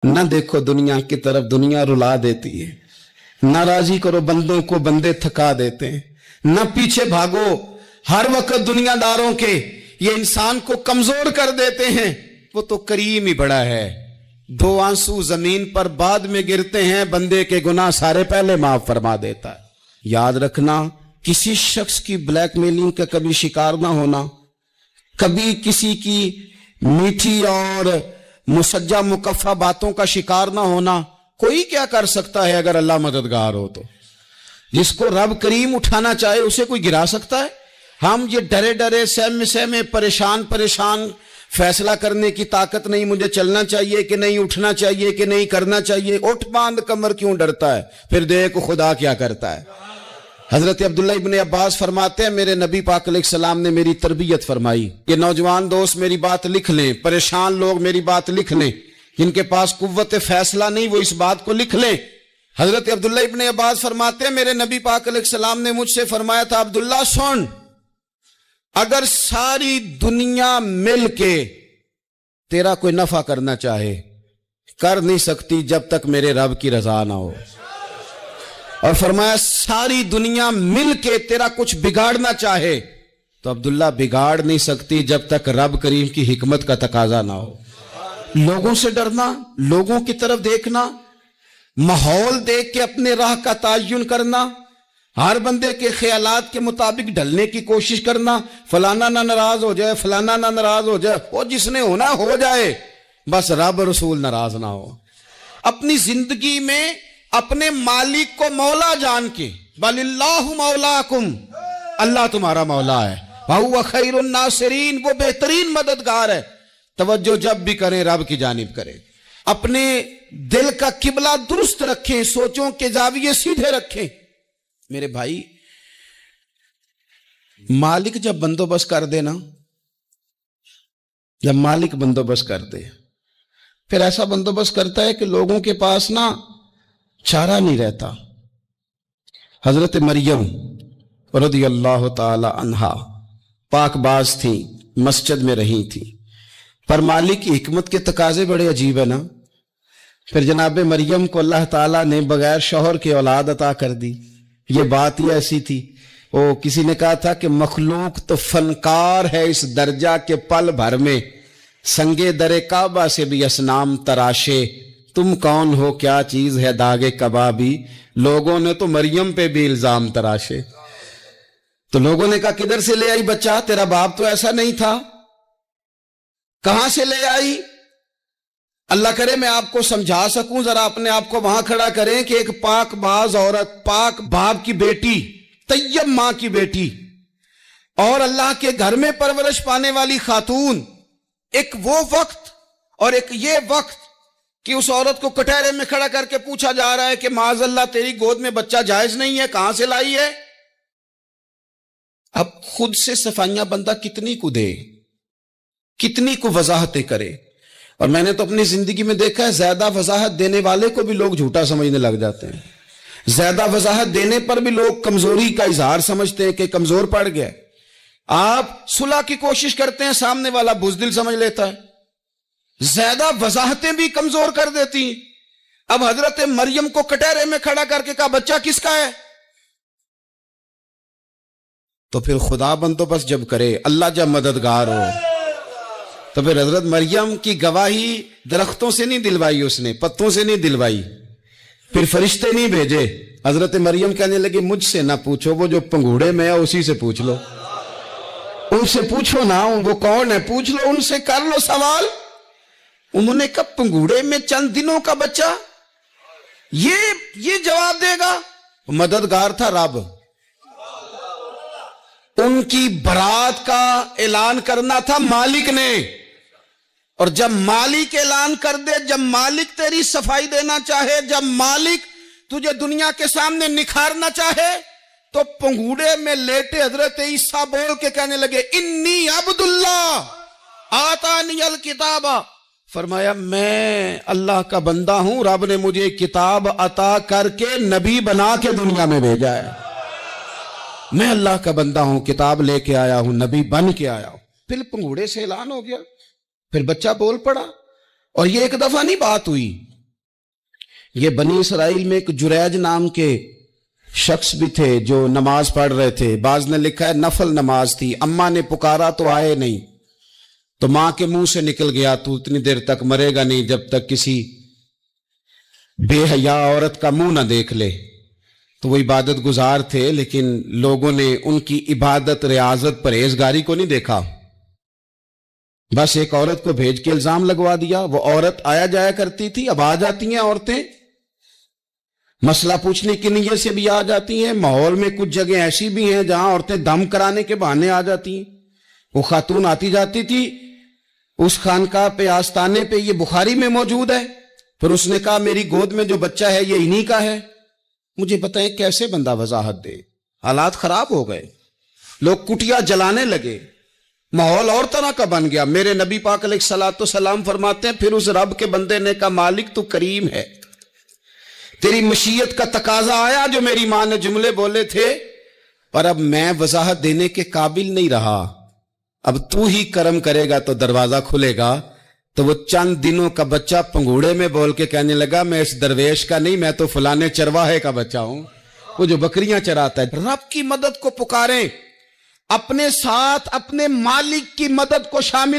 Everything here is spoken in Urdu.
نہ دیکھو دنیا کی طرف، دنیا رلا دیتی ہے. نہ راضی کرو بندوں کو، بندے تھکا دیتے ہیں. نہ پیچھے بھاگو ہر وقت دنیا داروں کے، یہ انسان کو کمزور کر دیتے ہیں. وہ تو کریم ہی بڑا ہے. 2 آنسو زمین پر بعد میں گرتے ہیں، بندے کے گناہ سارے پہلے معاف فرما دیتا ہے. یاد رکھنا، کسی شخص کی بلیک میلنگ کا کبھی شکار نہ ہونا، کبھی کسی کی میٹھی اور مسجع مکفہ باتوں کا شکار نہ ہونا. کوئی کیا کر سکتا ہے اگر اللہ مددگار ہو تو؟ جس کو رب کریم اٹھانا چاہے اسے کوئی گرا سکتا ہے؟ ہم یہ ڈرے ڈرے سہمے پریشان فیصلہ کرنے کی طاقت نہیں، مجھے چلنا چاہیے کہ نہیں، اٹھنا چاہیے کہ نہیں، کرنا چاہیے. اٹھ باندھ کمر کیوں ڈرتا ہے؟ پھر دیکھ خدا کیا کرتا ہے. حضرت عبداللہ ابن عباس فرماتے ہیں میرے نبی پاک علیہ السلام نے میری تربیت فرمائی کہ نوجوان دوست میری بات لکھ لیں، پریشان لوگ میری بات لکھ لیں، جن کے پاس قوت فیصلہ نہیں وہ اس بات کو لکھ لیں. حضرت عبداللہ ابن عباس فرماتے ہیں میرے نبی پاک علیہ السلام نے مجھ سے فرمایا تھا، عبداللہ سن، اگر ساری دنیا مل کے تیرا کوئی نفع کرنا چاہے، کر نہیں سکتی جب تک میرے رب کی رضا نہ ہو. اور فرمایا ساری دنیا مل کے تیرا کچھ بگاڑنا چاہے تو عبداللہ بگاڑ نہیں سکتی جب تک رب کریم کی حکمت کا تقاضا نہ ہو. لوگوں سے ڈرنا، لوگوں کی طرف دیکھنا، ماحول دیکھ کے اپنے راہ کا تعین کرنا، ہر بندے کے خیالات کے مطابق ڈھلنے کی کوشش کرنا، فلانا نہ ناراض ہو جائے، فلانا نہ ناراض ہو جائے، وہ جس نے ہونا ہو جائے، بس رب رسول ناراض نہ ہو. اپنی زندگی میں اپنے مالک کو مولا جان کے، بل اللہ مولاکم، اللہ تمہارا مولا ہے، وَهُوَ خَيْرُ النَّاصِرِينَ، وہ بہترین مددگار ہے. توجہ جب بھی کریں رب کی جانب کریں. اپنے دل کا قبلہ درست رکھیں، سوچوں کے زاویے سیدھے رکھیں. میرے بھائی، مالک جب بندوبست کر دے نا، جب مالک بندوبست کر دے، پھر ایسا بندوبست کرتا ہے کہ لوگوں کے پاس نا چارہ نہیں رہتا. حضرت مریم رضی اللہ تعالی عنہا پاک باز تھیں، مسجد میں رہی تھیں، پر مالک کی حکمت کے تقاضے بڑے عجیب ہے نا. پھر جناب مریم کو اللہ تعالیٰ نے بغیر شوہر کے اولاد عطا کر دی. یہ بات ہی ایسی تھی، وہ کسی نے کہا تھا کہ مخلوق تو فنکار ہے اس درجہ کے پل بھر میں سنگے در کعبہ سے بھی اصنام تراشے، تم کون ہو کیا چیز ہے داغے کبابی. لوگوں نے تو مریم پہ بھی الزام تراشے. تو لوگوں نے کہا کدھر سے لے آئی بچہ، تیرا باپ تو ایسا نہیں تھا، کہاں سے لے آئی؟ اللہ کرے میں آپ کو سمجھا سکوں، ذرا اپنے آپ کو وہاں کھڑا کریں کہ ایک پاک باز عورت، پاک باپ کی بیٹی، طیب ماں کی بیٹی، اور اللہ کے گھر میں پرورش پانے والی خاتون، ایک وہ وقت اور ایک یہ وقت کہ اس عورت کو کٹہرے میں کھڑا کر کے پوچھا جا رہا ہے کہ معاذ اللہ تیری گود میں بچہ جائز نہیں ہے، کہاں سے لائی ہے؟ اب خود سے صفائیاں بندہ کتنی کو دے، کتنی کو وضاحتیں کرے. اور میں نے تو اپنی زندگی میں دیکھا ہے زیادہ وضاحت دینے والے کو بھی لوگ جھوٹا سمجھنے لگ جاتے ہیں. زیادہ وضاحت دینے پر بھی لوگ کمزوری کا اظہار سمجھتے ہیں کہ کمزور پڑ گیا. آپ صلح کی کوشش کرتے ہیں، سامنے والا بزدل سمجھ لیتا ہے. زیادہ وضاحتیں بھی کمزور کر دیتی ہیں. اب حضرت مریم کو کٹہرے میں کھڑا کر کے کہا بچہ کس کا ہے؟ تو پھر خدا بندوبست جب کرے، اللہ جب مددگار ہو، تو پھر حضرت مریم کی گواہی درختوں سے نہیں دلوائی، اس نے پتوں سے نہیں دلوائی، پھر فرشتے نہیں بھیجے. حضرت مریم کہنے لگی مجھ سے نہ پوچھو، وہ جو پنگوڑے میں ہے اسی سے پوچھ لو، ان سے پوچھو نا وہ کون ہے، پوچھ لو ان سے، کر لو سوال. انہوں نے کہا پنگوڑے میں چند دنوں کا بچہ، یہ جواب دے گا؟ مددگار تھا رب. ان کی برات کا اعلان کرنا تھا مالک نے، اور جب مالک اعلان کر دے، جب مالک تیری صفائی دینا چاہے، جب مالک تجھے دنیا کے سامنے نکھارنا چاہے، تو پنگوڑے میں لیٹے حضرت عیسیٰ بول کے کہنے لگے انی عبداللہ آتانی الکتاب، فرمایا میں اللہ کا بندہ ہوں، رب نے مجھے کتاب عطا کر کے نبی بنا کے دنیا میں بھیجا ہے. میں اللہ کا بندہ ہوں، کتاب لے کے آیا ہوں، نبی بن کے آیا ہوں. پھر پنگوڑے سے اعلان ہو گیا، پھر بچہ بول پڑا. اور یہ ایک دفعہ نہیں بات ہوئی، یہ بنی اسرائیل میں ایک جریج نام کے شخص بھی تھے جو نماز پڑھ رہے تھے. بعض نے لکھا ہے نفل نماز تھی. اماں نے پکارا تو آئے نہیں, تو ماں کے منہ سے نکل گیا تو اتنی دیر تک مرے گا نہیں جب تک کسی بے حیا عورت کا منہ نہ دیکھ لے. تو وہ عبادت گزار تھے, لیکن لوگوں نے ان کی عبادت, ریاضت, پرہیزگاری کو نہیں دیکھا. بس ایک عورت کو بھیج کے الزام لگوا دیا. وہ عورت آیا جایا کرتی تھی, اب آ جاتی ہیں عورتیں, مسئلہ پوچھنے کی نیت سے بھی آ جاتی ہیں. ماحول میں کچھ جگہ ایسی بھی ہیں جہاں عورتیں دم کرانے کے بہانے آ جاتی ہیں. وہ خاتون آتی جاتی تھی اس خانقاہ پہ, آستانے پہ, یہ بخاری میں موجود ہے. پھر اس نے کہا میری گود میں جو بچہ ہے یہ انہی کا ہے. مجھے بتائیں کیسے بندہ وضاحت دے. حالات خراب ہو گئے, لوگ کٹیا جلانے لگے, ماحول اور طرح کا بن گیا. میرے نبی پاک علیہ الصلوۃ والسلام فرماتے ہیں پھر اس رب کے بندے نے کہا مالک تو کریم ہے, تیری مشیت کا تقاضا آیا جو میری ماں نے جملے بولے تھے, پر اب میں وضاحت دینے کے قابل نہیں رہا, اب تو ہی کرم کرے گا تو دروازہ کھلے گا. تو وہ چند دنوں کا بچہ پنگوڑے میں بول کے کہنے لگا میں اس درویش کا نہیں, میں تو فلانے چرواہے کا بچہ ہوں, وہ جو بکریاں چراتا ہے. رب کی مدد کو پکاریں, اپنے ساتھ اپنے مالک کی مدد کو شامل